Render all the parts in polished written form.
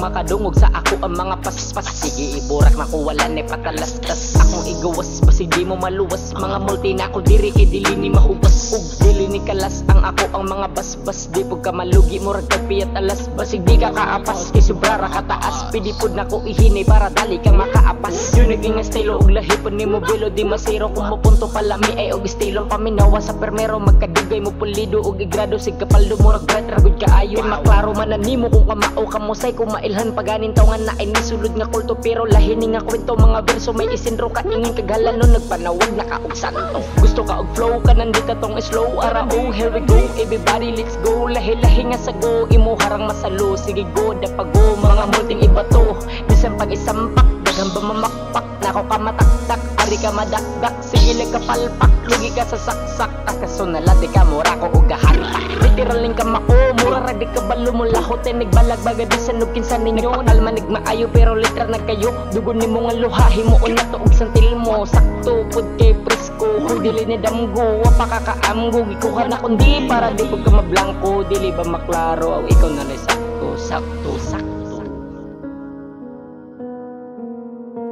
makadungog sa ako ang mga paspas. Sige iburak na ko wala ni patalastas. Akong igawas basig di mo maluwas. Mga multi na ako diri dili ni mahubas. Ug dili ni kalas ang ako ang mga basbas. Di pug ka malugi mo rag piyat alas. Basig di ka kaapas kay sobrara kataas. Pidipod na ko ihini para dali kang makaapas. Yun naging estilo ug lahi pa ni mo bilo di masiro. Kung mapunto palami ay og estilo paminawa sa permero. Magkadugay mo pulido ug igrado sig kapaldo mo rag bright ragud kaayo. Maklaro man na nimo kung kamao kamusay. Kung mailhan paganin tawngan na ay nisulod nga kulto. Pero lahi ni nga kwento mga verso may isinro ka ingin kagalan no nagpanawag na ka og santo. Gusto ka og flow ka nandito tong slow ara oh here we go everybody let's go. Lahi-lahi nga sa go imo harang masalo. Sige go dapago mga multing ibato. Bisan pag isampak daghang ba mamakpak. Nako ka mataktak ari ka madakdak. Sige ka palpak lugi ka sa saksak. Akaso nalati ka mura ko og gahantak. Literaling ka mao mura ra di ka balo mo lahot nagbalag baga bisan og kinsa ninyo. Almanig maayo pero litra na kayo. Dugon nimo nga luha himuon na to og santil mo. Sakto pud kay presko kung dili ni damgo wa pa kakaamgo. Gikuha na kundi para di pud ka mablangko. Dili ba maklaro aw ikaw na lay sakto sakto sakto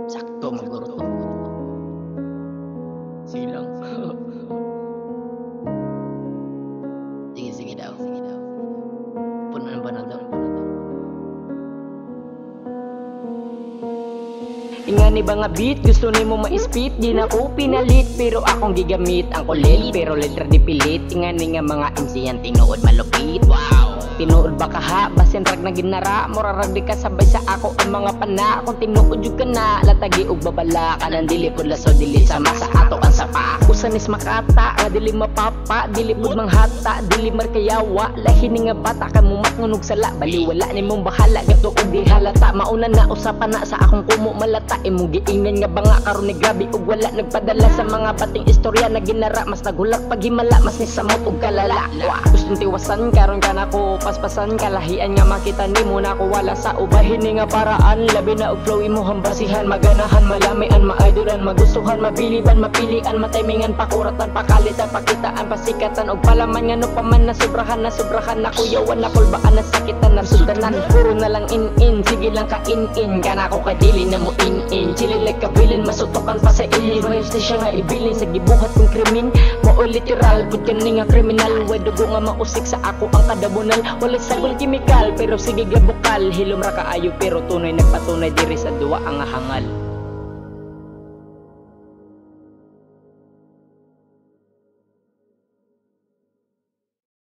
sakto maguro to silang. Sige daw punan ba na daw. Ingani ba nga beat, gusto nimo ma-spit. Di na ko pinalit, pero akong gigamit ang kulit. Pero letra di pilit, ingani nga mga MC yan tinuod malupit. Wow, tinuod ba ka ha? Basin rag na ginara, murarag di ka sabay sa ako ang mga pana. Kung tinuod yun ka na, latagi og babala ka nang dili pud laso dili sama sa ato ang sapa. Usanis makata, nga dili mapapa, dili pud manghata, dili markayawa. Lahi ni nga bata ka mumat ngunog sala, bali wala nimong bahala gato og di halata. Mauna na usapan na sa akong kumo malata. Imong giingnan nga banga karon ni grabe ug wala nagpadala sa mga bating istorya na ginara. Mas nagulak pag himala mas ni samot ug kalala. Gustong tiwasan karon ka nako paspasan kalahian nga makita nimo nako wala sa ubahin ni nga paraan. Labi na og flow imo hambasihan maganahan malamian maidolan magustuhan mabiliban mapilian matimingan pakuratan pakalitan pakitaan pasikatan og palaman nga no paman na sobrahan na kuyawan na kulbaan na sakitan na sundanan. Puro na lang in sige lang ka in kana ko kay dili na mo in chilling like a villain masutokan pa sa ili. Rhymes na siya nga ibilin sa gibuhat kong krimen. Mao literal pud kani nga kriminal. Way dugo nga mausik sa ako ang kadabunal. Wala sagol kimikal pero sige gabukal. Hilom ra kaayo pero tunay nagpatunay diri sa duwa ang hangal.